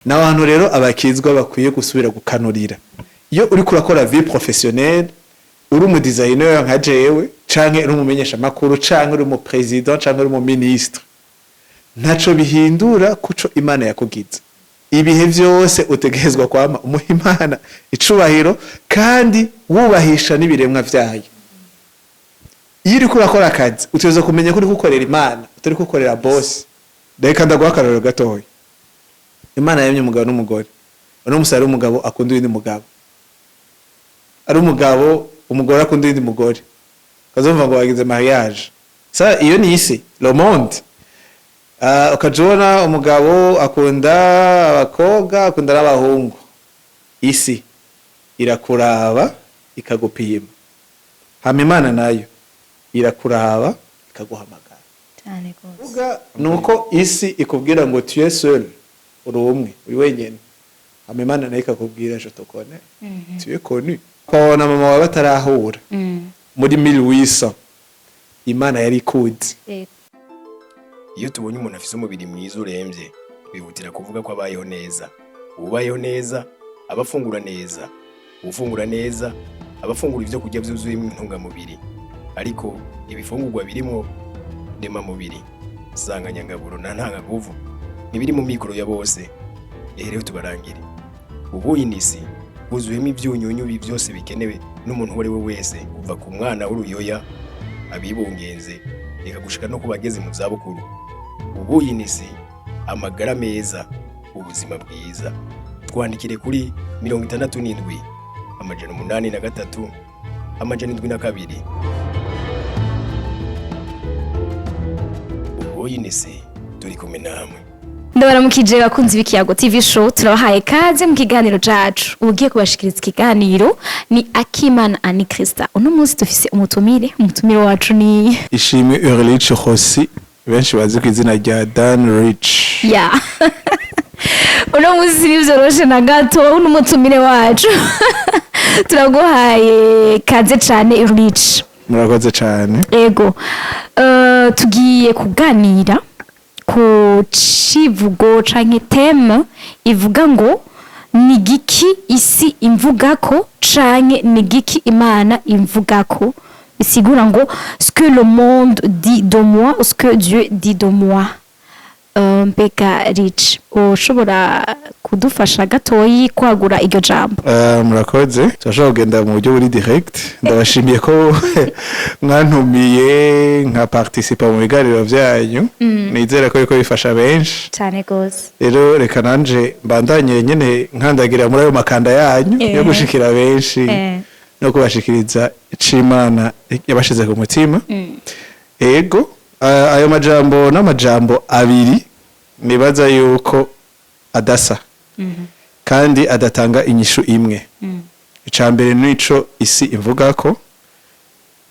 n'abantu rero abakizwa bakwiye gusubira gukanurira iyo uri kurakora vie professionnelle uri mu designer nka jewe canke uri umumenyesha makuru canke uri mu president canke uri mu ministre ntaco bihindura kuco Imana yakugize ibihe vyose utegezwa kwama umuhimana icubahiro kandi wubahisha n'ibiremwa vyayo iyo uri kurakora akazi uteze kumenya ko uri gukorera Imana utari gukorera boss reka ndagwakararo gatoya Imana yemye umugabo n'umugore uno musari umugabo akunda undi mugabo ari umugabo umugore akunda undi mugore kazumva ngo bagize mariage ça iyo ni isi le monde ukajona umugabo akunda abakobwa akunda n'abahungu isi irakuraba ikagupima hama Imana nayo irakuraba ikaguhamagara cyane gose uvuga nuko isi ikubwira ngo tu es seul uri umwe uri wenyene hama Imana nayo ikakubwira je te connais tu es connu kona mama wawe batarahura muri 1800 Imana yari kuzi iyo tubonye umuntu afise umubiri mwiza uremvye bihutira kuvuga ko abayeho neza ubayeho neza abafungura neza ufungura neza abafungura ivyo kurya vyuzuyemo intungamubiri ariko ibifungurwa birimo ndema mubiri sanganyangaburo na ntangaguvu nibiri mu mikoro ya bose rero tubarangire ubu inisi huzuyemo ivyunyunyu byose bikenewe n'umuntu wari we wese kuva ku mwana w'uruyoya abibungenze reka gushika no kubageze mu zabukuru ubu inisi amagara meza ubuzima bwiza twandikire kuri 67 amajana 83 amajana 72 ubu inisi turi kumwe namwe ndabaramukije bakunzi b'ikiyago TV show turabahaye kaze mu kiganiro cacu ugiye kubashikiriza ikiganiro ni Akimana Ani Krista uno munsi dufise umutumire wacu ni Ishimwe Urlich Rossi benshi bazi ku izina rya Dan Rich ya uno munsi nivyoroshe na gato uno mutumire wacu turaguhaye kaze cane Urlich murakoze cyane ego tugiye kuganira ku civugo canke theme ivuga ngo ni giki isi imvugako canke ni giki Imana imvugako bisigura ngo ce que le monde dit de moi ou ce que Dieu dit de moi. Mbega Rich ushobora kudufasha gatoyi kwagura iryo jambo murakoze turashobora kugenda mu buryo buri direct ndabashimiye ko mwantumiye nka participa mu biganiro byanyu nizera ko bifasha benshi cyane gose rero reka nanje mbandanye nyene nkandagira muri ayo makanda yanyu yo gushikira benshi no kubashikiriza icimana yabashize ku mutima ego ayo majambo n'amajambo abiri nibaza yuko adasa kandi adatanga inyishu imwe icambere nico isi ivuga ko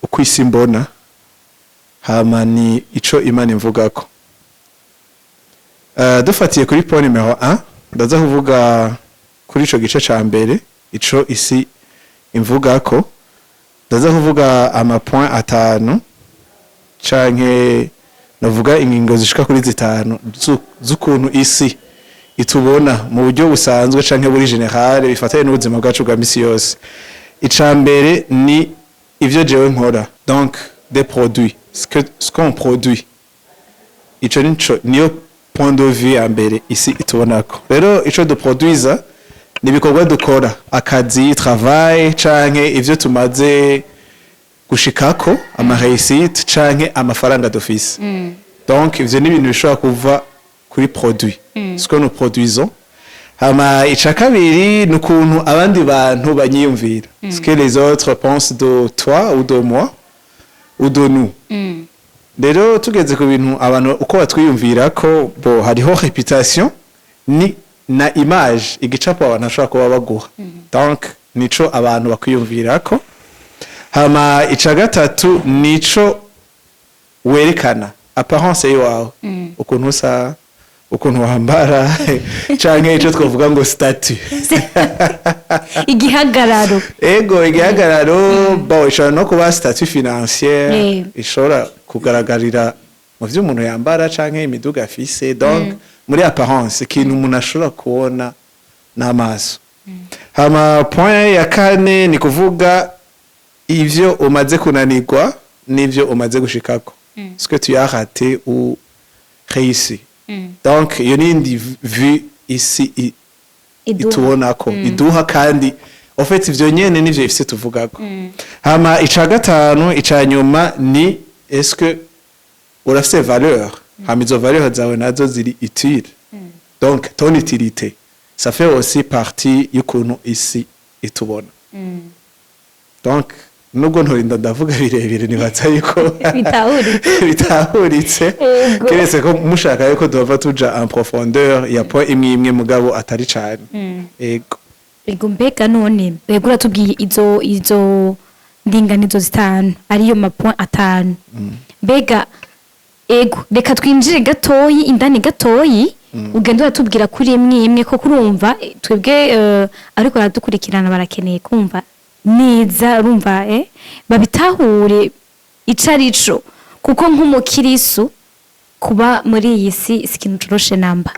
uko isi mbona hama ni ico Imana imvuga ko dufatiye kuri point numero 1 ndaza kuvuga kuri ico gice cambere ico isi imvuga ko ndaza kuvuga ama point atanu canke navuga ingingo zishika kuri zitanu z'ukuntu isi itubona mu buryo busanzwe canke buri generale bifatanye n'ubuzima bwacu bwa misi yose icambere ni ivyo jewe nkora donc des produits ce qu'on produit ico niyo point de vue ya mbere isi itubonako rero ico de produiza ni bikorwa dukora akazi travail canke ivyo tumaze gushikako ama réussite canke amafaranga dufise donc ivyo ni ibintu bishobora kuva kuri produit ce que nous produisons hama icakabiri n'ukuntu abandi bantu banyiyumvira ce que les autres pensent de toi ou de moi ou de nous rero tugeze ku bintu abantu uko batwiyumvira ko bo hariho réputation ni na image igicapo abantu ashobora kuba baguha donc nico abantu bakwiyumvira ko hama icagatatu nico werekana apparence yawe ukuntu usa ukuntu wambara canke ico twavuga ngo statut igihagararo ego igihagararo bo ishobora no kuba statut financière ishobora kugaragarira mu vyo umuntu yambara canke imiduga afise donc muri apparence ikintu umuntu ashobora kubona n'amaso. Hama point ya kane ni kuvuga ivyo umaze kunanirwa n'ivyo umaze gushikako. Ce que tu as raté ou réussi. Donc iyo nindi vue ici itubonako iduha kandi en fait ivyo nyene nivyo ifise tuvugako. Hama ica gatanu ica nyuma ni est-ce que urafise valeur. Hama izo valeur zawe nazo ziri utile. Donc ton utilité ça fait aussi partie y'ukuntu isi itubona. Donc nubwo ntorinda ndavuga birebire nibaza yuko bitahuritse keretse ko mushaka yuko duhava tuja en profondeur ya point imwe mugabo atari cane. Ego mbega none wego uratubwiye izo ndinganizo zitanu ariyo mapoint atanu. Mbega ego reka twinjire gatoyi indani gatoyi ugenda uratubwira kuri imwe ko kurumva twebwe ariko aradukurikirana barakeneye kumva neza urumva babitahure icarico kuko nk'umukirisu kuba muri iyi si ikintu coroshe namba.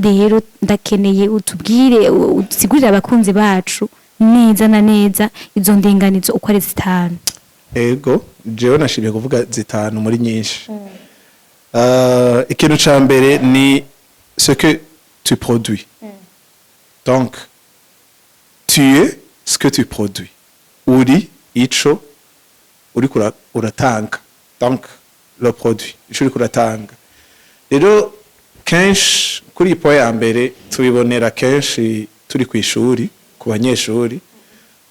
Rero ndakeneye utubwire usigurire abakunzi bacu neza na neza izo ndinganizo uko ari zitanu. Ego jewe nashimye kuvuga zitanu muri nyinshi. Ikintu ca mbere ni ce que tu produis. Donc tu es ce que tu produis. Uri ico uri uratanga. Donc le produit ico uri kuratanga. Rero kenshi kuri point ya mbere tubibonera kenshi turi kwishuri ku banyeshuri,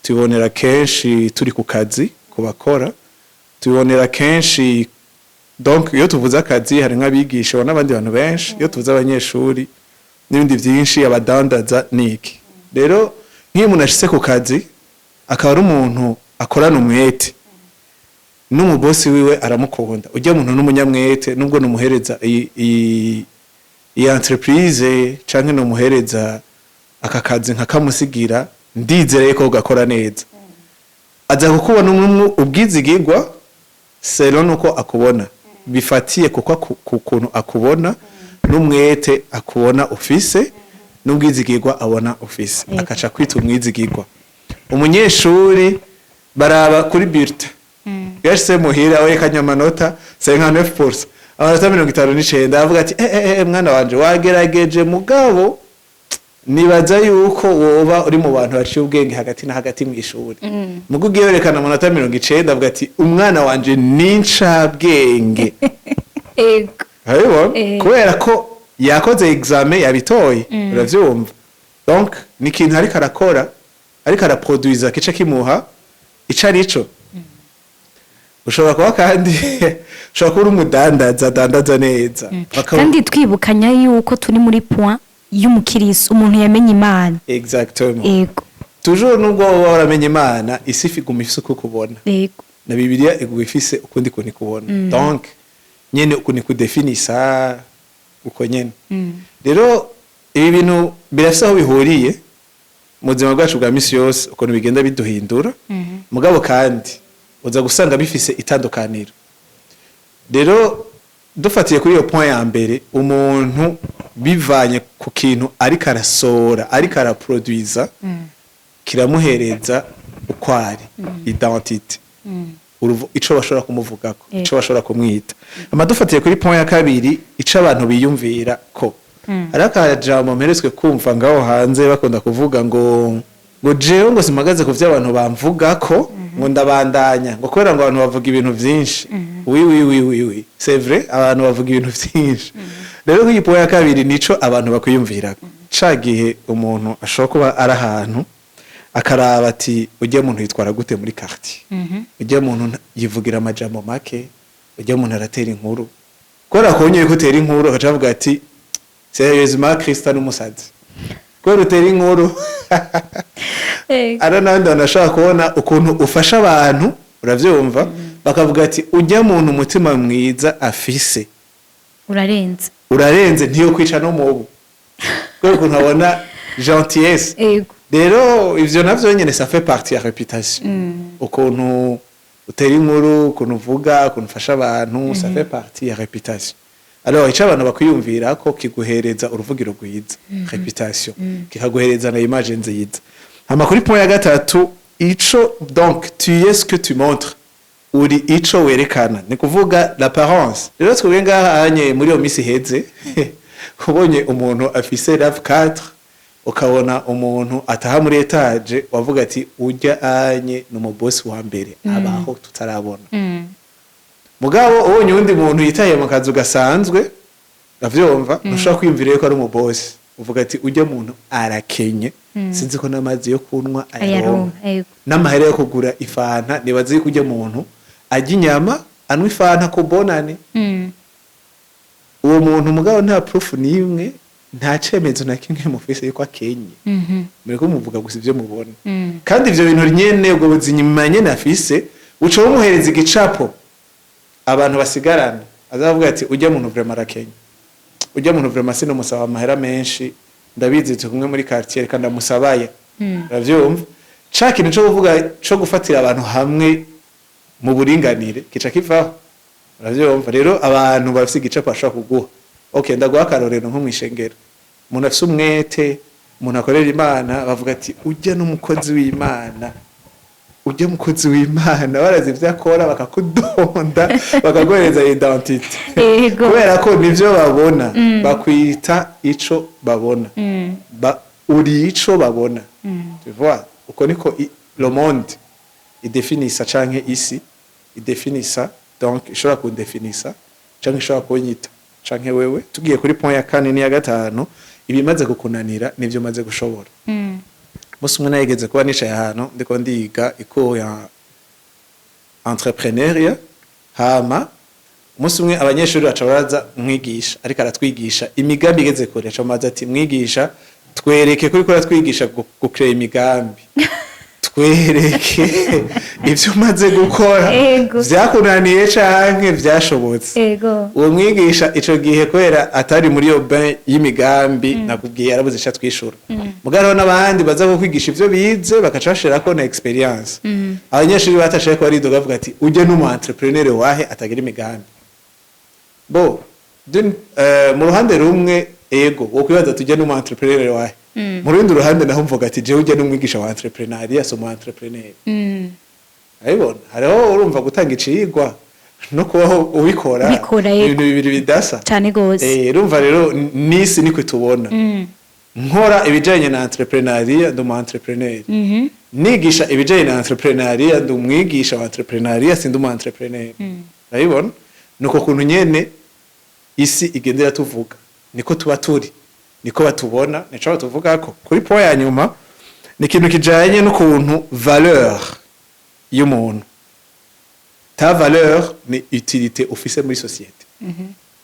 tubibonera kenshi turi ku kazi ku bakora, tubibonera kenshi. Donc iyo tuvuze akazi hari nk'abigisha n'abandi bantu benshi, iyo tuvuze abanyeshuri n'ibindi byinshi abadandaza niki. Rero nk'iyo umuntu ashitse ku kazi akaba ari umuntu akorana umwete n'umubosi wiwe aramukunda, ujya muntu n'umunyamwete nubwo numuhereza iyi entreprise canke numuhereza aka kazi nkakamusigira ndizereye ko gakora neza, aza kukubona ubwizigirwa selon uko akubona bifatiye kuko kuntu akubona n'umwete akubona ufise n'ubwizigirwa abona ufise akaca kwita umwizigirwa. Umunyeshuri baraba kuri bulletin yashise muhira we kanyamanota 59%, amanota 59 avuga ati mwana wanje wagerageje mugabo nibaza yuko woba uri mu bantu baciye ubwenge hagati na hagati mu ishuri. Mugo ugiyerekana amanota 90 avuga ati umwana wanje nincabwenge. Ego ayo kubera ko yakoze examen yabitoye uravyumva. Donc ni ikintu ariko arakora ariko araproduiza kice kimuha icarico. Ushobora kuba kandi ushobora kuba umudandaza neza. Kandi twibukanya yuko turi muri point y'umukirisu umuntu yamenye Imana. Exactement. Ego toujours nubwo waramenye Imana isi ifiguma ifise uko kubona. Ego na Bibiliya iguha ifise ukundi kuntu kubona. Donc nyene ukuntu kudefinisa uko nyene. Rero ibi bintu birafise aho bihuriye mu buzima bwacu bwa misi yose ukuntu bigenda biduhindura. Mugabo kandi uza gusanga bifise itandukaniro. Rero dufatiye kuri iyo point ya mbere umuntu bivanye ku kintu ariko arasora ariko araproduiza kiramuhereza ukwari identité. Ico bashobora kumuvugako, ico bashobora kumwita. Amadufatiye kuri point ya kabiri ico abantu biyumvira ko arakajambo mperetswe kumva ngaho hanze bakunda kuvuga ngo jewe ngo simagaze ku vy'abantu bamvugako ngo ndabandanya ngo kubera ngo abantu bavuga ibintu vyinshi. Oui c'est vrai abantu bavuga ibintu vyinshi. Rero iyi point ya kabiri nico abantu bakwiyumvirako. Cagihe umuntu ashobora kuba ari ahantu akaraba ati ujye muntu yitwara gute muri quartier, ujye muntu yivugira amajambo make, ujye muntu aratera inkuru kora konye ko tera inkuru akavuga ati sérieusement Christian umusazi ko rutera inkuru. Ara nandi anashaka kubona ukuntu ufasha abantu uravyumva bakavuga ati ujye muntu umutima mwiza afise urarenze ntiyo kwica no mubu ko ukuntu abona gentillesse. Rero ivyo navyo nyene ça fait partie ya réputation. Ukuntu utera inkuru ukuntu uvuga ukuntu ufasha abantu ça fait partie ya réputation. alors icyo abantu bakwiyumvira ko kiguhereza uruvugiro rwiza reputation kikaguhereza na image nziza hama kuri point ya gatatu ico donc tu es ce que tu montres uri ico werekana ni kuvuga l'apparence rero twebwe ngaha anye muri iyo misi heze ubonye umuntu afise RAV4 ukabona umuntu ataha muri etage wavuga ati ujya anye n'umubosi wa mbere abaho tutarabona mugabo ubonye undi muntu yitaye mu kazu gasanzwe avyumva ntushaka kwiyumvira ko ari umubosi uvuga ati ujya muntu arakenye sinzi ko n'amazi yo kunwa ayaronka n'amahera yo kugura ifanta nibazi ko ujya muntu ajya inyama anwa ifanta ku bonane uwo muntu mugabo nta proof nimwe nta cemezo na kimwe mufise yuko akenye mureko muvuga gusa ivyo mubona kandi ivyo bintu nyene ubwo buzinyuma nyene afise uco umuhereza igicapo abantu basigarana azavuga ati ujya muntu vraiment arakenye ujya muntu vraiment sino musaba amahera menshi ndabizi kumwe muri quartier kandi amusabaye uravyumva ca kintu cyo kuvuga cyo gufatira abantu hamwe mu buringanire kica kivaho uravyumva rero abantu bafise igicapo ashaka kuguha okay ndaguha akarorero nko mwishengero umuntu afise umwete umuntu akorera Imana bavuga ati ujya n'umukozi w'Imana ujya mukozi w'Imana barazi ivyo akora bakakudonda bakagohereza identity kubera ko nivyo babona bakwita ico babona uri ico babona tu vois uko niko le monde idefinisa canke isi idefinisa donc ishobora kundefinisa canke ishobora kunyita canke wewe tugiye kuri point ya 4 ni ya 5 ibimaze kukunanira nivyo maze gushobora musi umwe nayigeze kuba nicaye ahantu ndiko ndiga iko ya entrepreneuria hama musi umwe abanyeshuri baca baraza mwigisha ariko aratwigisha imigambi igeze kure aca maze ati mwigisha twereke kuri ko aratwigisha gukrea imigambi twereke ivyo maze gukora vyakunaniye canke vyashobotse uwo mwigisha ico gihe kwera atari muri yo bain y'imigambi nakubwiye arabuze cha twishura mugaro n'abandi baza kwigisha ivyo bize bakacashira ko na experience abanyeshuri batashaye ko ari doga avuga ati uje n'umu entrepreneur wahe atagira imigambi bo mu ruhande rumwe ego wo kwibaza tujya n'umu entrepreneur wahe mu rundi ruhande naho mvuga ati je ujya n'umwigisha wa entrepreneuria so mu entrepreneur ayibona hariho urumva gutanga icigwa no kubaho ubikora ibintu bibiri bidasa cyane gose urumva rero nisi niko tubona nkora ibijanye na entrepreneuria ndo mu entrepreneur nigisha ibijanye na entrepreneuria ndo umwigisha wa entrepreneuria sindi mu entrepreneur ayibona nuko kuntu nyene isi igendera tuvuga niko tuba turi niko batubona nico tuvuga ko kuri point ya nyuma ni kintu kijanye n'ukuntu valeur y'umuntu ta valeur ni utilité officielle muri société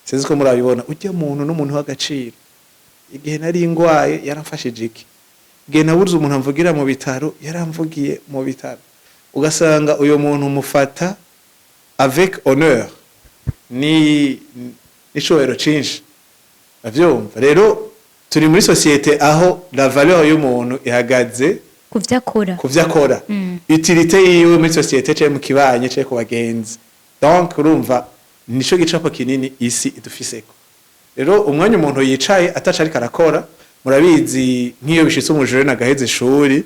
c'est ko murabibona ujya muntu n'umuntu w'agaciro igihe nari ingwaye yaramfashije iki igihe nabuze umuntu amvugira mu bitaro yaramvugiye mu bitaro ugasanga uyo muntu mufata avec honneur ni icobero cinshi avyumva rero turi muri société aho la valeur y'umuntu ihagaze kuvyakora utilité yiwe muri société cyo mu kibanye cyo kubagenzi donc urumva nico gicapo kinini isi idufiseko rero umwanya umuntu yicaye ataca ariko arakora murabizi nk'iyo bishitse umujure nagaheze ishuri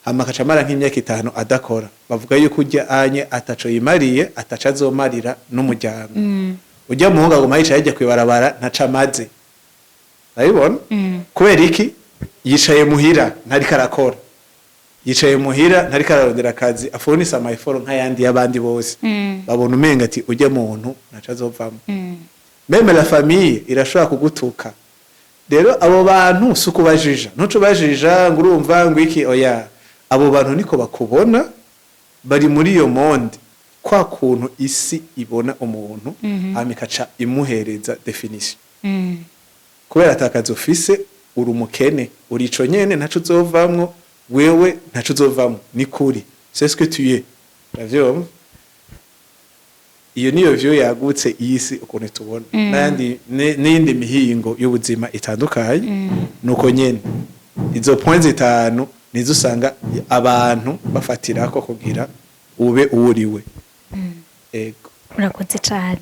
hama kacamara nk'imyaka 5 adakora bavuga yuko ujya anye ataco yimariye ataca azomarira n'umuryango ujya muhunga ngo mayicaye ajya kwibarabara ntacamaze ayibona kubera iki yicaye muhira ntari karakora yicaye muhira ntari kararondera akazi afunisa amayiforo nk'ayandi y'abandi bose babona umenga ati ujya muntu naca azovamo meme la famille irashobora kugutuka rero abo bantu suko bajija ntuco bajija ngo urumva ngo iki oya abo bantu niko bakubona bari muri iyo monde kwa kuntu isi ibona umuntu amikaca imuhereza definition kubera atakaza office uri umukene uri ico nyene ntaco uzovamwo wewe ntaco uzovamwo ni kuri c'est ce que tu es ravyo iyo niyo vyo yagutse isi ukuntu tubona nandi n'indi mihingo y'ubuzima itandukanye nuko nyene izo points 5 nizo usanga abantu bafatirako kugira ube uwuriwe ego urakoze cyane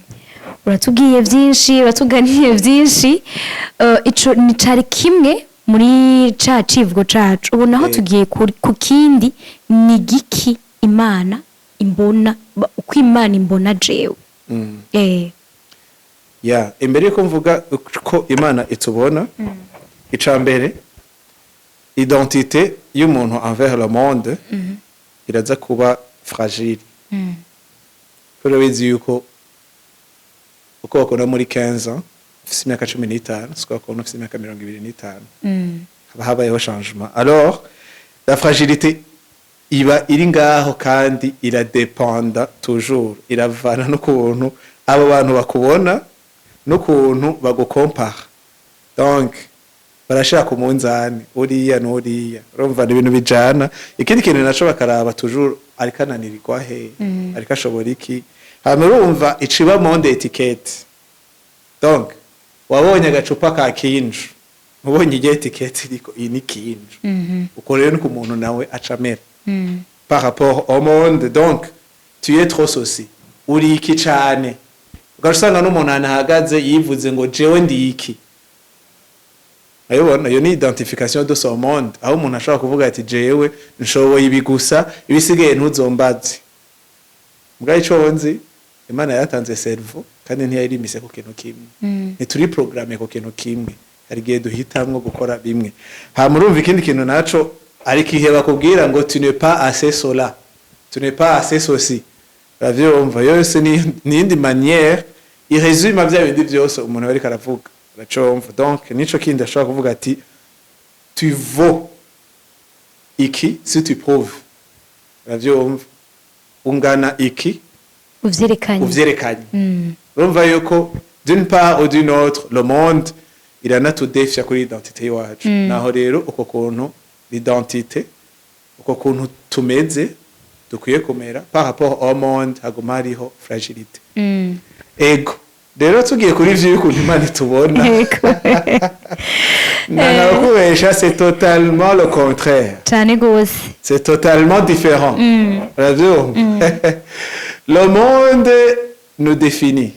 uratubwiye byinshi uratuganiye byinshi ico ni cari kimwe muri ca civugo cacu ubu naho tugiye ku kindi ni giki imana imbona uko imana imbona jewe imbere yuko mvuga ko imana itubona ica mbere identité y'umuntu envers le monde iraza kuba fragile kubera wizi yuko uko bakunda muri 15 ans ufise imyaka 15 siko bakunda ufise imyaka 25 haba habayeho changement alors la fragilité iba iri ngaho kandi iradependa toujours iravana n'ukuntu abo bantu bakubona n'ukuntu bagukompara donc barashaka umunzani uriya n'uriya urumva ibintu bijana ikindi kintu naco bakaraba toujours ariko ananirirwa he ariko ashobora iki hama urumva iciba monde etiquette donc wabonye agacupa ka kinju ubonye igihe etiquette iriko iyi ni kinju uko rero nuko umuntu nawe acamera par rapport au monde donc tu es trop ceci uri iki cane ugasanga n'umuntu anahagaze yivuze ngo jewe ndi iki ayobona iyo ni identification de son monde aho umuntu ashobora kuvuga ati jewe nshoboye ibi gusa ibisigaye ntuzombaze mbwa ico nzi imana yatanze cerveau kandi ntiyarimise ku kintu kimwe ntituri programme ku kintu kimwe hari gihe duhitamwo gukora bimwe ha murumva ikindi kintu naco ari kiheba kubwira ngo tu n'es pas assez cela tu n'es pas assez ceci bavyumva yose ni indi manière il résume vya bindi byose umuntu bari karavuga uracomva donc nico kindi ashobora kuvuga ati tu vaux iki si tu prouves bavyumva ungana iki uvyerekanye urumva yuko d'une part ou d'une autre le monde il en a tout défia kuri identité yacu naho rero uko kuntu l'identité uko kuntu tumeze dukwiye kumera par rapport au monde haguma hariho fragilité ego rero tugiye kuri ivyo yuko imana itubona nakubesha c'est totalement le contraire cyane gose c'est totalement différent radio le monde nous définit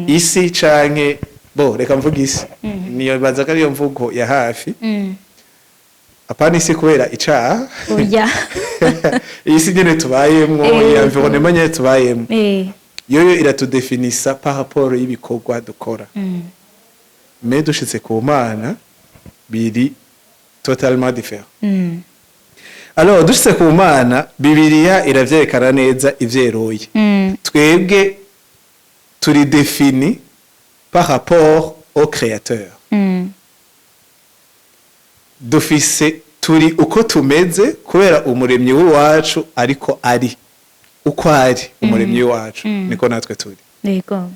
ici canke bo reka mvuga isi niyo baza ko ariyo mvugo ya hafi apana isi kubera icaha oya isi nyene tubayemwo environnement nyene tubayemwo yoyo iratudefinisa par rapport y'ibikorwa dukora mais dushitse ku mana biri totalement différent alors dushitse ku mana bibiliya iravyerekana neza ivyeroye twebwe turi défini par rapport au créateur dufise turi uko tumeze kubera umuremyi w'iwacu ariko ari uko ari umuremyi wacu niko natwe turi yego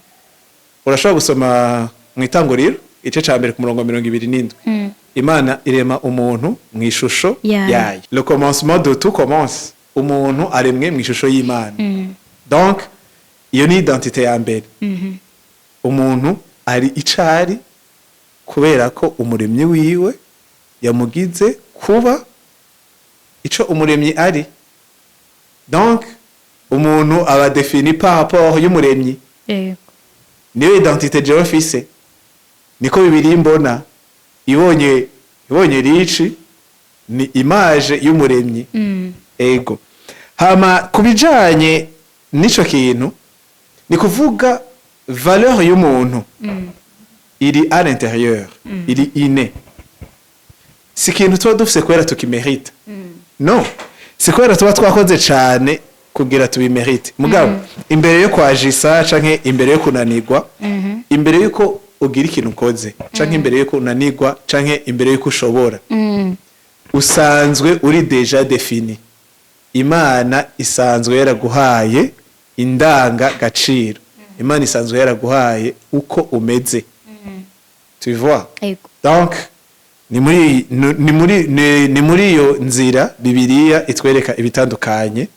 urashobora gusoma mu itanguriro ice ca mbere ku murongo 27 imana irema umuntu mu ishusho yayo le commencement de tout commence umuntu aremwe mu ishusho y'imana donc iyo ni identité ya mbere umuntu ari icari kubera ko umuremyi wiwe yamugize kuba ico umuremyi ari donc umuntu aba défini par rapport y'umuremyi niyo identité jewe fise niko bibiri mbona ibonye rici ni image y'umuremyi ego hama kubijanye nico kintu ni kuvuga valeur y'umuntu iri à l'intérieur iri inné si kintu tuba dufise kubera tukimérite non si kubera tuba twakoze cane kugira tubimerite mugabo imbere yo kwajisa canke imbere yo kunanirwa imbere yuko ugira ikintu ukoze canke imbere yuko unanirwa canke imbere yuko ushobora usanzwe uri deja défini imana isanzwe yaraguhaye indanga gaciro imana isanzwe yaraguhaye uko umeze tu vois donc ni muri iyo nzira bibiliya itwereka ibitandukanye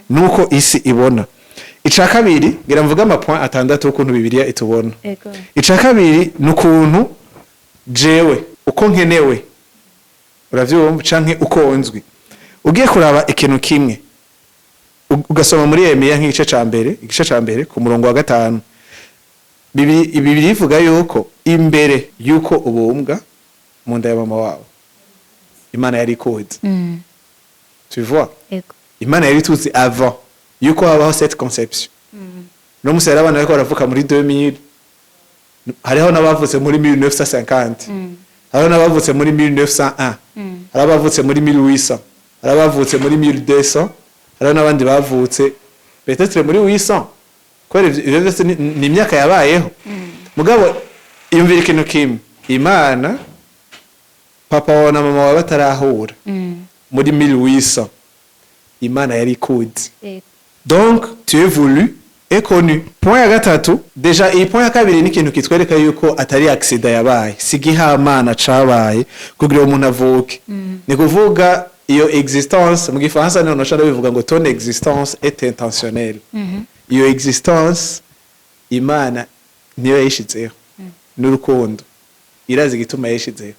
nuko isi ibona ica kabiri ngira mvuga amapoint atandatu ukuntu bibiliya itubona ica kabiri nukuntu jewe uko nkenewe uravyumva canke uko nzwi ugiye kuraba ikintu kimwe ugasoma muri Yeremiya nk'igice ca mbere ku murongo wa 5 Bibiri ivuga yuko imbere yuko ubumbwa mu nda ya mama wawe Imana yari ikuzi. Tu vois? Yego. Imana yari tuzi avant yuko habaho cette conception. No musera abana bariko baravuka muri 2000, hariho n'abavutse muri 1950, hariho n'abavutse muri 1901, hariho abavutse muri 1800, hariho abavutse muri 1200, hariho n'abandi bavutse peut-être muri 800. Kwere ivyo byose ni imyaka yabayeho. Mugabo iyumvira ikintu kimwe, Imana papa wawe na mama wawe batarahura muri 1800, Imana yari ikuzi. Donc tu es voulu et connu. Point ya gatatu, deja iyi point ya kabiri ni ikintu kitwereka yuko atari accident yabaye, sigihamana cabaye kugira umuntu avuke. Ni kuvuga iyo existence mu gifaransa none nashaka bivuga ngo ton existence est intentionnelle. Iyo existence Imana niyo yishizeho n'urukundo irazi gituma yishizeho.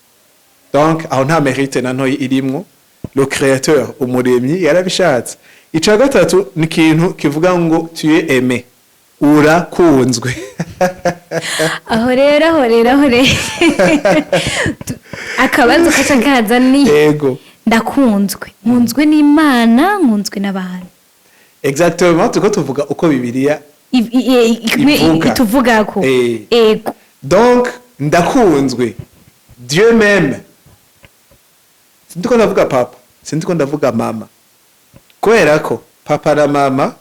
Donc aho nta mérite na ntoyi irimwo, le créateur umuremyi yarabishatse. Ica gatatu ni ikintu kivuga ngo tu es aimé, urakunzwe. aho rero akabanza kaca kaza ni Ego. ndakunzwe, nkunzwe n'Imana, nkunzwe n'abantu. Exactement, tuko tuvuga uko Bibiliya ivuga tuvuga ko ego. Donc ndakunzwe, Dieu m'aime. Sindiko ndavuga papa, sindiko ndavuga mama. Kubera ko papa na mama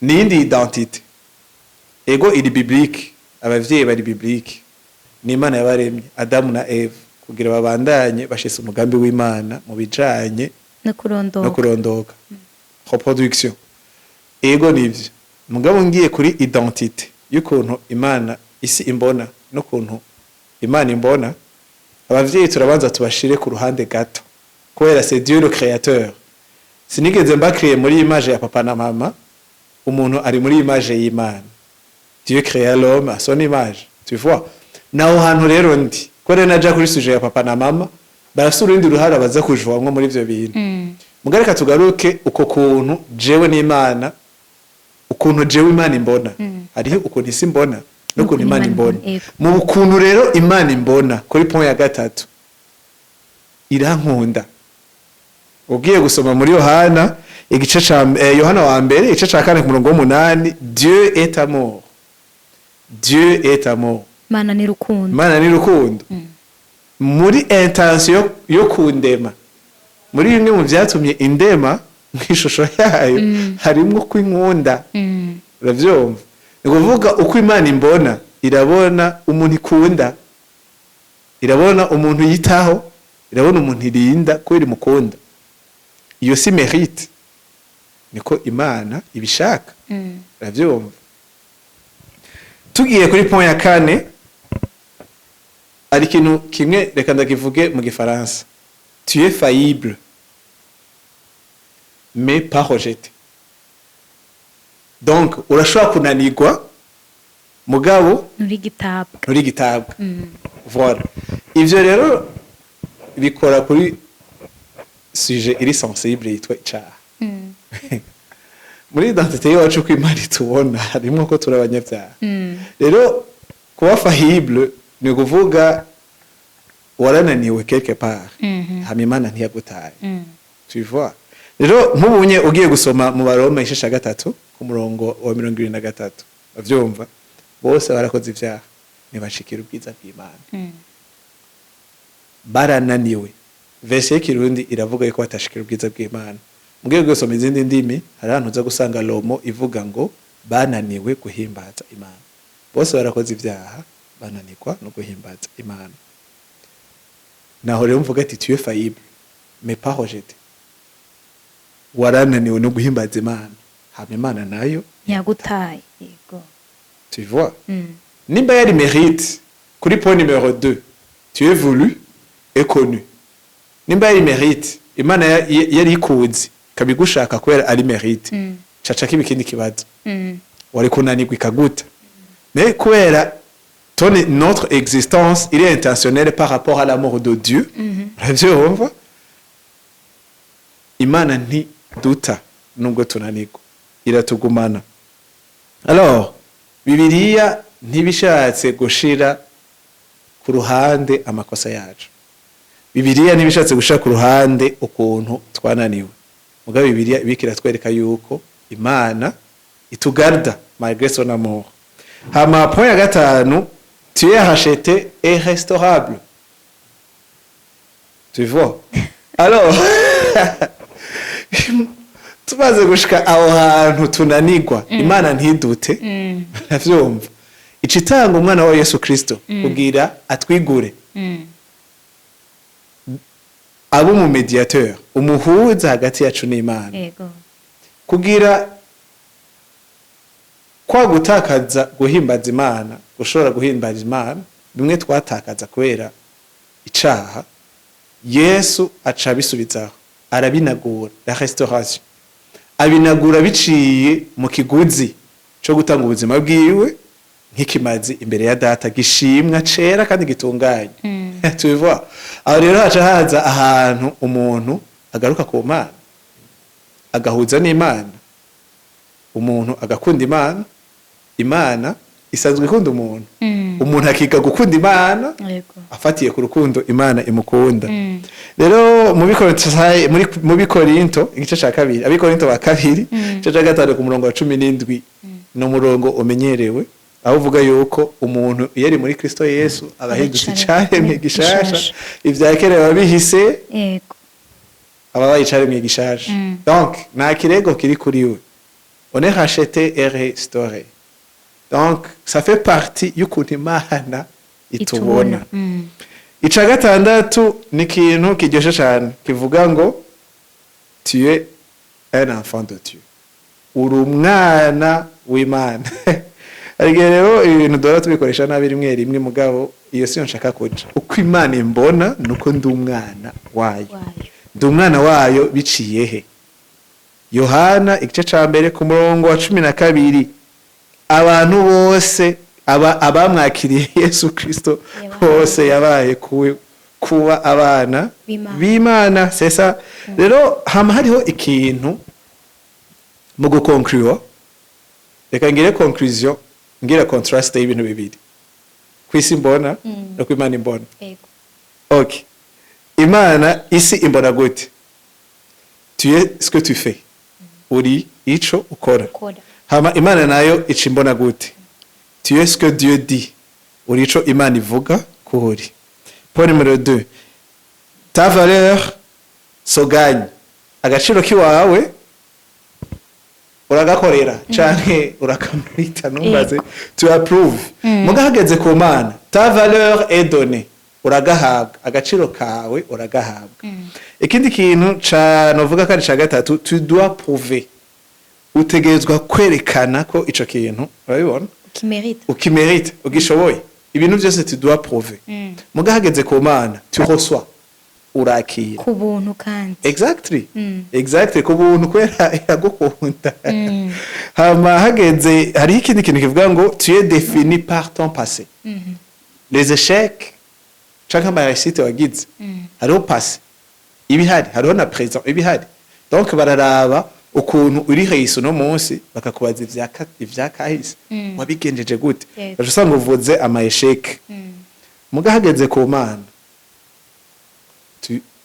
ni indi identité. Ego iri biblique, abavyeyi bari biblique. Ni Imana yabaremye Adamu na Eve kugira babandanye bashise umugambi w'Imana mu bijanye no kurondoka. Reproduction. Ego nivyo. Mugabo ngiye kuri identité y'ukuntu Imana isi imbona no kuntu Imana imbona, abavyeyi turabanza tubashire ku ruhande gato. Kubera c'est Dieu le créateur. Sinigeze mbakriye muri image ya papa na mama, umuntu ari muri image y'Imana. Dieu créa l'homme à son image. Tu vois? Naho hantu rero ndi. Kore naja kuri sujet ya papa na mama, barafite urundi ruhara baza kujwamwe muri ivyo bintu. Mugareka tugaruke uko kuntu jewe n'Imana, ukuntu jewe Imana imbona. Hariho ukuntu isi imbona no kuntu Imana imbona. Mu kuntu rero Imana imbona kuri point ya gatatu, irankunda. Ugiye gusoma muri Yohana igice ca Yohana wa mbere igice ca 4 ku murongo wa 8, Dieu est amour. Dieu est amour. Mana ni rukundo. Mana ni rukundo. Muri intention yo kundema, muri bimwe mu byatumye indema mwishusho yayo harimo kwinkunda. Uravyumva? Ni kuvuga uko Imana imbona, irabona umuntu ikunda, irabona umuntu yitaho, irabona umuntu irinda ko iri mukunda. Iyo si mérite, niko Imana ibishaka. Uravyumva? Tugiye kuri point ya 4, ari kintu kimwe reka ndakivuge mu gifaransa. Tu es faillible mais pas rejeté. Donc urashobora kunanirwa mugabo nuri gitabwa. Voilà. Ivyo rero bikora kuri sujet iri sensible yitwa icaha. Muri identité yacu ko Imana itubona harimo ko turabanyabyaha. Rero kuba faillible ni kuvuga warananiwe quelque part. Hama Imana ntiyagutaye. Tu vois? Rero nk'ubunye ugiye gusoma mu Baroma ishesha 3 ku murongo wa 23, bavyumva bose barakoze ivyaha ntibashikira ubwiza bw'Imana. Barananiwe. Verse y'ikirundi iravuga yuko batashikira ubwiza bw'Imana. Mugiye gusoma izindi ndimi hari ahantu uza gusanga lomo ivuga ngo bananiwe guhimbaza Imana. Bose barakoze ivyaha bananirwa no guhimbaza Imana. Naho rero mvuga ati tu es faillible mais pas rejeté. Warananiwe no guhimbaza Imana, hama Imana nayo yagutaye. Yego. Tu vois? Nimba yari mérite kuri point numéro 2, tu es voulu et connu. Nimba yari mérite, Imana yari ikuzi kabigushaka kwera ari mérite. Caca kibikindi kibazo. Wari kunanirwa ikaguta. Mais kwera notre existence il est intentionnelle par rapport à l'amour de Dieu. Uravyumva? Imana nti duta nubwo tunanirwa, iratugumana. Alors Bibiliya ntibishatse gushira ku ruhande amakosa yacu. Bibiliya ntibishatse gushira ku ruhande ukuntu twananiwe. Mugabe Bibiliya ibikira twereka yuko Imana itugarda malgré son amour. Hama point ya gatanu, tu es racheté et restaurable. Tu vois? Alors, tumaze gushika aho hantu tunanigwa, Imana ntidute, navyumva. Icitanga umwana wa Yesu Kristo kugira atwigure. Abo mu mediateur, umuhuza hagati yacu n'Imana. Yego. Kugira kwa gutakaza guhimbaza Imana, gushobora guhimbaza Imana, bimwe twatakaza kubera icaha, Yesu aca bisubizaho, arabinagura, la restauration. Abinagura biciye mu kiguzi cyo gutanga ubuzima bwiwe nk'ikimazi imbere ya data gishimwa cera kandi gitunganye. Tu vois? Aho rero haca haza ahantu umuntu agaruka ku Mana, agahuza n'Imana, umuntu agakunda Imana, Imana isanzwe ikunda umuntu, umuntu akiga gukunda Imana afatiye ku rukundo Imana imukunda. Rero mu Bikorinto igice ca kabiri, Abikorinto ba kabiri igice ca gatanu ku murongo wa 17 no murongo umenyerewe, aho uvuga yuko umuntu yari muri Kristo Yesu abahindutse icaremwe gishasha, ivya kera babihise, Yego. ababaye icaremwe gishasha. Donc nta kirego kiri kuri we. On est racheté et restauré. Donc ça fait partie y'ukuntu Imana itubona. Ica gatandatu ni ikintu kiryoshe cyane kivuga ngo tu es un enfant de Dieu. Uri umwana w'Imana. Ariko rero ibintu dora tubikoresha nabi rimwe mugabo iyo siyo nshaka kuja. Uko Imana imbona nuko ndi umwana wayo. Ndi umwana wayo biciye he? Yohana igice ca mbere ku murongo wa 12, abantu bose abamwakiriye Yesu Kristo bose yabaye kuba abana b'Imana. C'est ça. Rero hama hariho ikintu mu guconclure, reka ngire conclusion, ngira contrast y'ibintu bibiri, kwisi mbona no kw'Imana imbona. Okay, Imana isi imbona gute? Tu es ce que tu fais, uri ico ukora. Hama Imana nayo ichimbona gute? Tu es ce que Dieu dit, uri ico Imana ivuga kuhuri. Point numéro 2, ta valeur so gagne, agaciro kiwawe uragakorera canke urakamurita numbaze tu approve. Muga hageze ku Mana, ta valeur est donnée, uragahabwa, agaciro kawe uragahabwa. Ikindi kintu ca novuga kandi ca gatatu, tu dois prouver, utegerezwa kwerekana ko ico kintu urabibona ukimerite ugishoboye. Ibintu byose tu dois prouver. Muga hageze ku Mana, tu reçois, urakira ku buntu kandi. Exactly. Exactly, ku buntu kwera yagukunda. Hama hageze hari ikindi kintu kivuga ngo tu es défini par ton passé. Les échecs chaka ma réussite wagize hariho passé ibihari, hariho na présent ibihari. Donc bararaba ukuntu uri hejuru no munsi bakakubaza ivyakahise wabigenjeje gute. Bashusanga uvuze ama échec. Muga hageze ku Mana,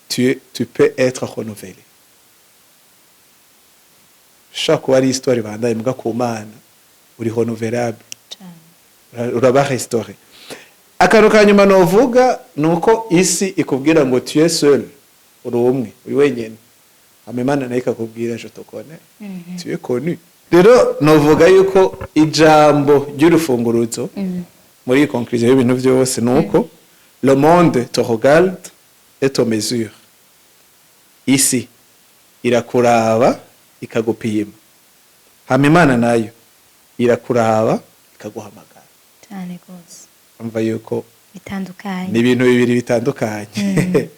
tu peux être renouvelé. Chaque wari histoire bandaye muga ku Mana uri renouvelable, uraba restauré. Akantu kanyuma novuga nuko isi ikubwira ngo tu es seul, uri umwe, uri wenyene. Imana nayo ikakubwira je te connais, tu es connu. Rero novuga yuko ijambo ry'urufunguruzo muri conclusion y'ibintu byose nuko le monde te regarde et te mesure. Isi irakuraba ikagupima, hama Imana nayo irakuraba ikaguhamagara. Cyane gose. Umva yuko bitandukanye, ni ibintu bibiri bitandukanye.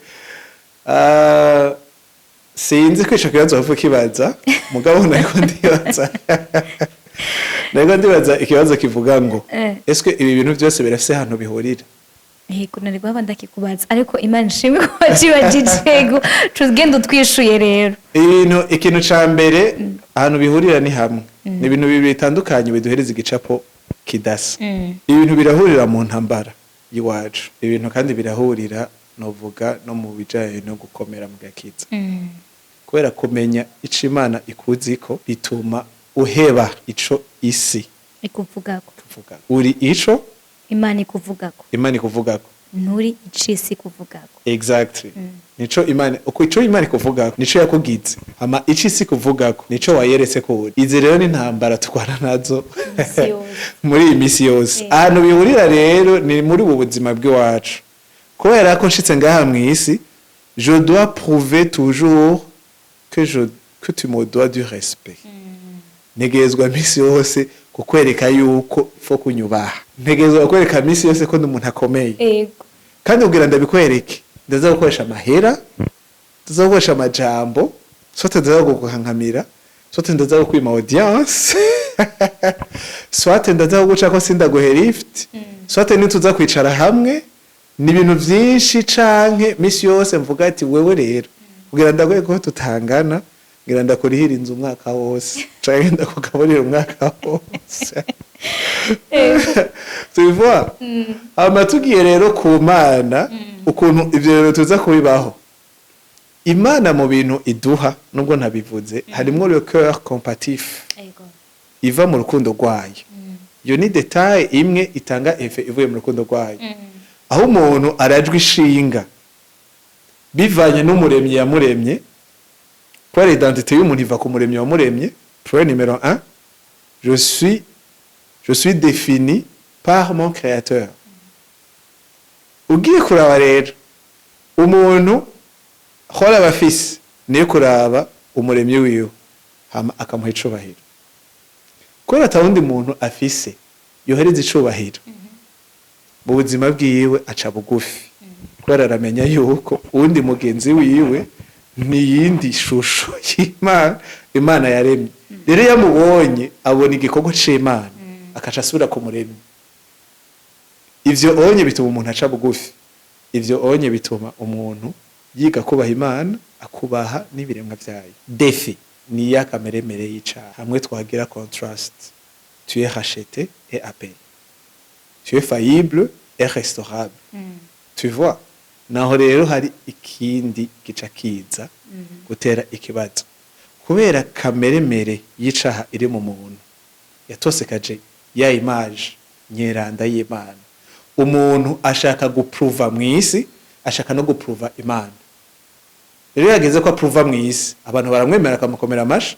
Sinzi kwisha kibazo bavuga kibaza mugabo nariko ndibaza ikibazo kivuga ngo eske ibi bintu byose birafise hano bihurira? Yego nari gwaba ndakikubaza ariko Imana ishimwe ko wacibajijego tugenda twishuye rero. Ikintu ca mbere ahantu bihurira ni hamwe. Ni ibintu bibiri bitandukanye biduhereza igicapo kidasa ibintu birahurira mu ntambara y'iwacu ibintu kandi birahurira novuga no mu bijanye no gukomera mu gakiza kubera kumenya ico Imana ikuziko bituma uheba ico isi ikuvugako uri ico Imana ikuvugako nturi icisi kuvugako exactly nico Imana uko ico Imana ikuvugako nico yakugize ama icisi kuvugako nico wayeretse ko uri izi rero ni ntambara tukwana nazo muri iyi misi yose ahantu bihurira rero ni muri ubu buzima bw'iwacu kubera ko nshitse ngaha mw'isi je dois prouver toujours que tu me dois du respect ntegezwa misi yose kukwereka yuko fo kunyubaha ntegezwa kukwereka misi yose ko ndi umuntu akomeye ego kandi ubwira ndabikwereke ndaza gukoresha amahera ndaza gukoresha amajambo sote ndaza gukankamira sote ndaza gukwima audience sote ndaza guca ko sindaguhera lift sote nituza kwicara hamwe ni ibintu vyinshi canke misi yose mvuga ati wewe rero ubwira ndagwe ko tutangana ngira ndakurihira inzu umwaka wose canke ndakugaburira umwaka wose tu vois amatugiye rero ku Mana ukuntu ivyo rero tuza kubibaho Imana mu bintu iduha nubwo ntabivuze harimwo le cœur compatif iva mu rukundo rwayo iyo ni detail imwe itanga effet ivuye mu rukundo rwayo aho umuntu arajwe ishinga bivanye n'umuremyi yamuremye kwa l'identité y'umuntu iva ku muremyi wamuremye point numéro 1 je suis défini par mon créateur ugiye kuraba rero umuntu hora bafise niyo kuraba umuremyi wiwe hama akamuha icubahiro kubera atawundi muntu afise yohereza icubahiro mu buzima bwiwe aca bugufi kubera aramenya yuko uwundi mugenzi wiwe ni yindi shusho Imana yaremye rero yamubonye abona igikorwa c'Imana akaca asubira ku muremyi ivyo onye bituma umuntu aca bugufi ivyo onye bituma umuntu yiga kubaha Imana akubaha n'ibiremwa vyayo defi ni ya kameremere y'icaha hamwe twagira contrast tu es racheté et appelé tu es faillible et restaurable tu vois naho rero hari ikindi gica kiza gutera ikibazo kubera kameremere y'icaha iri mu muntu yatosekaje ya image nyeranda y'Imana umuntu ashaka gupruva mw'isi ashaka no gupruva Imana rero yageze ko apruva mw'isi abantu baramwemera akamukomera amashi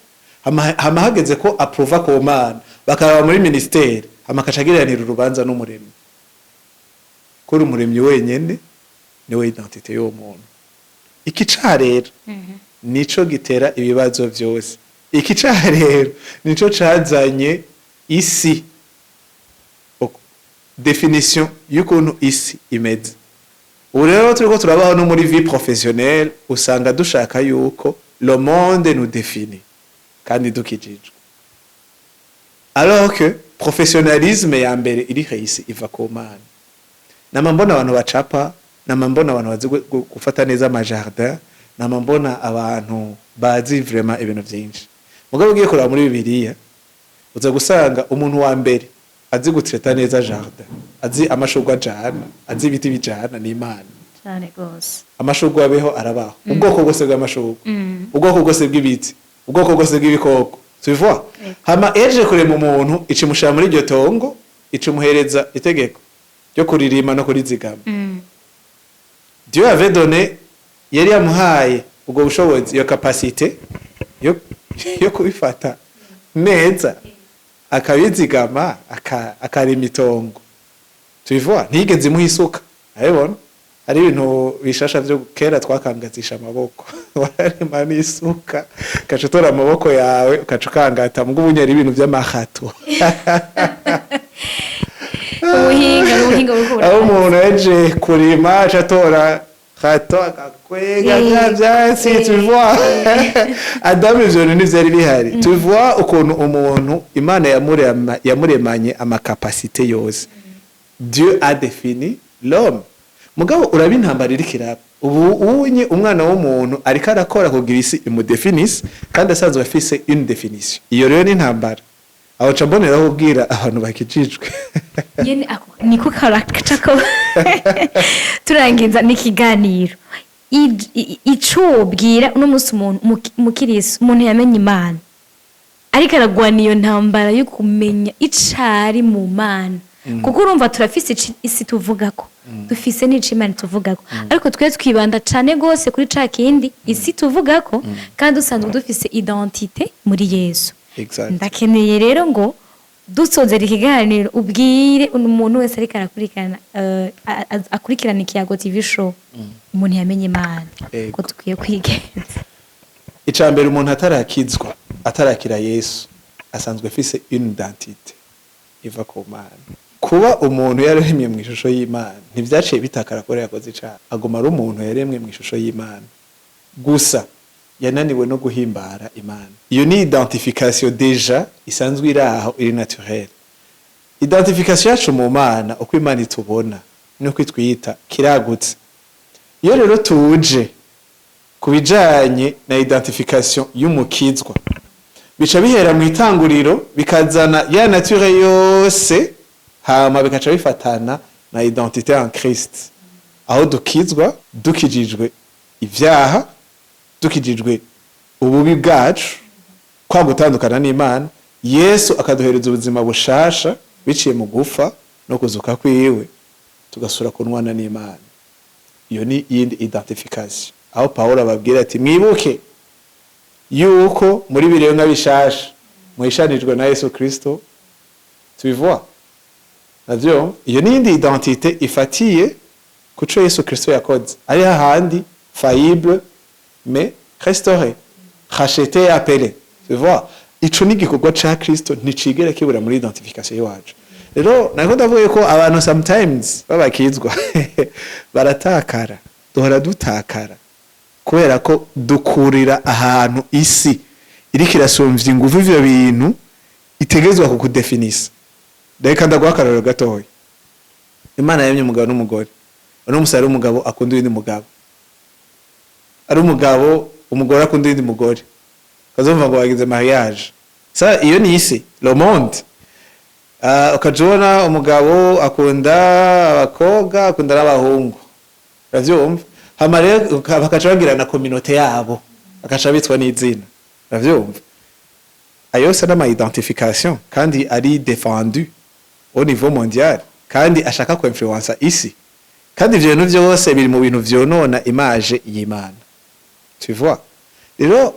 hama hageze ko apruva ku Mana bakaba muri ministeri hama akacagiranira urubanza n'umuremyi kuri umuremyi wenyene niwe identité y'uwo muntu iki caha rero nico gitera ibibazo vyose iki caha rero nico cazanye isi definition y'ukuntu isi imeze ubu rero turiko turabaho no muri vie professionnelle usanga dushaka yuko le monde nous définit kandi dukijijwe alors que professionnalisme ya mbere iri hisi iva ku Mana nama mbona abantu bacapa nama mbona abantu bazi gufata neza amajardin nama mbona abantu bazi vraiment ibintu byinshi mugabo ugiye kuraba muri Bibiliya uza gusanga umuntu wa mbere azi gutreta neza jardin azi amashurwa jana azi ibiti bijana ni Imana cyane gose amashurwa abeho arabaho ubwoko bwose bw'amashurwa ubwoko bwose bw'ibiti ubwoko bwose bw'ibikoko tu vois hama eje kurema umuntu ikimushira muri iryo tongo ikimuhereza itegeko ryo kuririma no kurizigama Dieu avait donné yari yamuhaye ubwo bushobozi iyo capacité yo kubifata neza akabizigama akarima itongo tu vois ntigeze imuha isuka arabona hari ibintu bishasha byo kera twakangazisha amaboko wararima n'isuka ukacutora amaboko yawe ukacukangata mu bw'ubunyeri ibintu by'amahato ubuhinga bukura aho umuntu yaje kurima acatora hato akakwega byatsi tu vois Adam ivyo ni vyari bihari tu vois ukuntu umuntu Imana yamuremanye amakapasite yose Dieu a défini l'homme mugabo urabintambara iri kiraba ubu unye umwana w'umuntu ariko arakora kugira isi imudefinise kandi asanzwe afise une définition iyo rero ni ntambara aho caboneraho ubwira abantu bakijijwe yene niko karakako turangiza n'ikiganiro ico bwira uno musi umuntu mukirisi umuntu yamenye Imana ariko aragwana iyo ntambara yo kumenya icari mu Mana kuko urumva turafise isi tuvugako dufise n'ico Imana tuvugako ariko twe twibanda cane gose kuri ca kindi isi tuvugako kandi usanzwe dufise identité muri Yesu. Exactly. Ndakeneye rero ngo dusozera ikiganiro ubwire umuntu wese ariko akurikirana Ikiyago TV show umuntu yamenye Imana ko tukwiye kwigenza. Icambere umuntu atarakizwa atarakira Yesu asanzwe afise une identité iva ku Mana. Kuba umuntu yaremye mu ishusho y'Imana ntivyaciye bitakara ko yakoze icaha, agoma ari umuntu yaremwe mu ishusho y'Imana gusa yananiwe no guhimbara Imana. Iyo ni identification deja isanzwe iraho iri naturelle. Identification yacu mu Mana uko Imana itubona nuko itwita kiragutse. Iyo rero tuje kubijanye na identification y'umukizwa bica bihera mu itanguriro bikazana ya nature yose hama bikaca bifatana na identité en Christ, aho dukizwa dukijijwe ivyaha, dukijijwe ububi bwacu kwa gutandukana n'Imana, Yesu akaduhereza ubuzima bushasha biciye mu gufa no kuzuka kwiwe tugasura kunwana n'Imana. Iyo ni yindi identification, aho Paulo ababwira ati mwibuke yuko muri birenga bishasha mwishanijwe na Yesu Kristo. Tubivoa navyo, iyo ni yindi identité ifatiye kuco Yesu Kristo yakoze, ari hahandi faillible mais restauré, racheté et appelé. Tu vois, ico ni gikorwa ca Kristo nticigera kibura muri identification yacu. Rero nako ndavuye ko abantu sometimes babakizwa baratakara, duhora dutakara kubera ko dukurira ahantu isi iriko irasumvya ingufu ivyo bintu itegezwa kukudefinisa. Reka ndagwakararo gatoya. Imana yemye umugabo n'umugore, uno musari umugabo akunda undi mugabo, ari umugabo umugore akunda undi mugore, kazumva ngo bagize mariage. Sa iyo ni isi le monde. Ukajona umugabo akunda abakobwa akunda n'abahungu, uravyumva? Hama rero bakaca bagira na communauté yabo bakaca bitwa n'izina, uravyumva? Ayo c'est ma identification kandi ari défendu au niveau mondial kandi ashaka ko influence isi, kandi ivyo bintu vyose biri mu bintu vyonona image y'Imana. Tu vois? Rero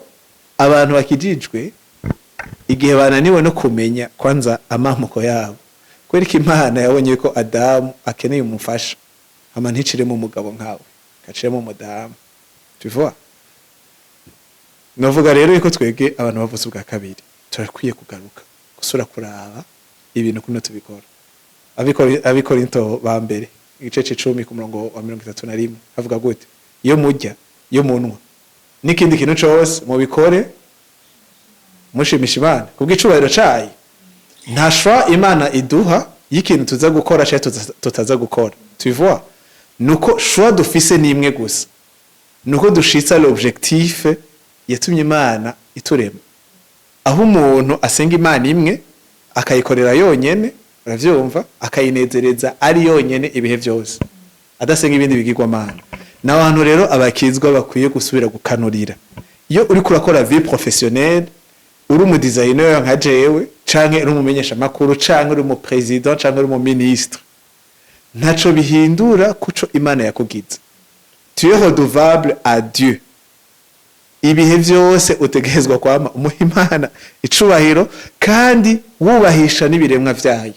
abantu bakijijwe igihe bananiwe no kumenya kwanza amamuko yabo, kwereka Imana yabonye ko Adamu akeneye umufasha, hama nticiremo umugabo nkawe kaciremo umudamu. Tu vois? Novuga rero yuko twege abantu bavuze ubwa kabiri turakwiye kugaruka gusura kuraba ibintu kuno tubikora. Abikorinto ba mbere igice 10 ku murongo wa 31 havuga gute? Iyo mujya, iyo munwa n'ikindi kintu cyose mubikore mushimisha Imana kubw'icubahiro cayo. Nta shwa Imana iduha y'ikintu tuza gukora cyangwa tutaza gukora. Tu vois? Nuko shwa dufise nimwe gusa, nuko dushitsa l'objectif yatumye Imana iturema. Aho umuntu asenga Imana imwe akayikorera yonyene, uravyumva, akayinezereza ari yonyene ibihe byose adasenga ibindi bigirwa Mana. N'abantu rero abakizwa bakwiye gusubira gukanurira. Iyo uri kurakora vie professionnelle, uri mu designer nka jewe canke uri umumenyesha makuru canke uri mu president canke uri mu ministre, ntaco bihindura kuco Imana yakugize. Tu es redevable à Dieu. Ibihe byose utegezwa kwama umuhimana icubahiro kandi wubahisha n'ibiremwa vyayo.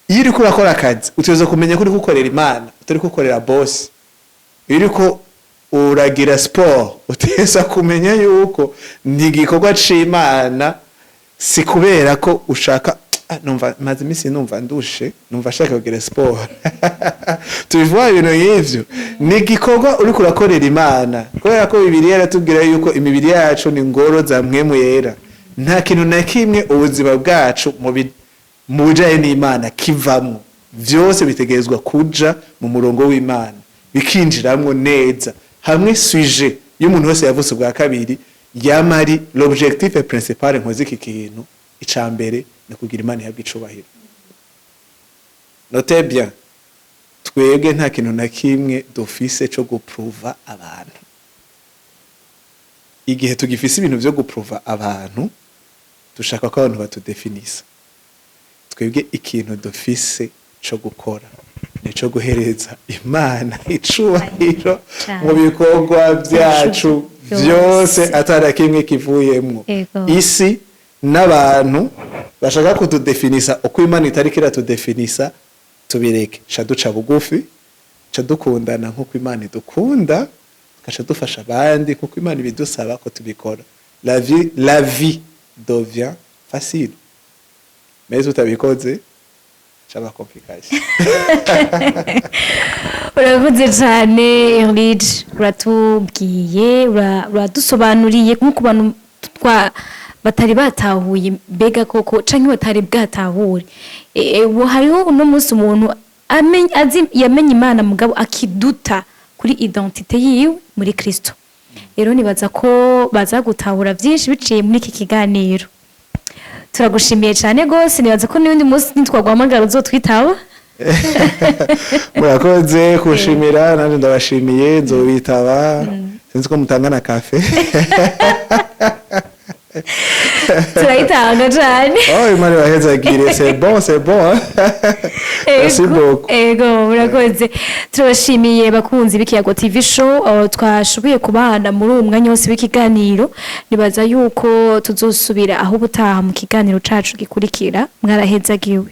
Iyo uri kurakora akazi uteze kumenya ko uri gukorera Imana, utari gukorera boss. Iyo uri ko uragira sport uteza kumenya yuko ntigikorwa c'Imana, si kubera ko ushaka numva maze imisi numva ndushe numva shaka kugira sport. Tubivuga ibintu y'ivyo ni gikorwa uri kurakorera Imana, kubera ko Bibiliya yaratubwira yuko imibiri yacu ni ngoro za mpwemu yera. Nta kintu na kimwe ubuzima bwacu mu bujaye n'Imana kivamwo, vyose bitegezwa kuja mu murongo w'Imana bikinjiramwo neza. Hamwe sujet y'umuntu wese yavutse bwa kabiri yamari l'objectif principal nkoze iki kintu icambere ni kugira Imana ihabwe icubahiro. Notez bien, twebwe nta kintu na kimwe dufise cyo gupruva abantu. Igihe tugifise ibintu byo gupruva abantu, dushaka ko abantu batudefinisa. Twebwe ikintu dufise cyo gukora nico guhereza Imana icubahiro mu bikorwa byacu byose atari kimwe kivuyemwo. Isi n'abantu bashaka kutudefinisa uko Imana itari kira tudefinisa, tubireke. Ca duca bugufi, ca dukundana nk'uko Imana idukunda, tugaca dufasha abandi nk'uko Imana ibidusaba ko tubikora. La vie devient facile. Mais utabikoze cyaba complication. Uravuze cyane Erlich, uratubwiye uradusobanuriye nk'uko abantu batari batahuye mbega koko canke batari bwatahure. Hariho uno munsi umuntu yamenye Imana mugabo akiduta kuri identite yiwe muri Kristo. Rero nibaza ko baza gutahura byinshi biciye muri iki kiganiro. Turagushimiye cyane gose, nibaza ko n'undi munsi nitwagwamagara uzotwitaba. Murakoze kushimira, nanje ndabashimiye, nzobitaba. Sinzi ko mutangana cafe. Turayitanga cyane. Oh, Imana bahezagire, c'est bon. Merci beaucoup. Ego, murakoze. Turashimiye bakunzi b'Ikiyago TV show, twashoboye kubana muri uwo mwanya wose w'ikiganiro. Nibaza yuko tuzosubira aho butaha mu kiganiro cacu gikurikira. Mwarahezagiwe.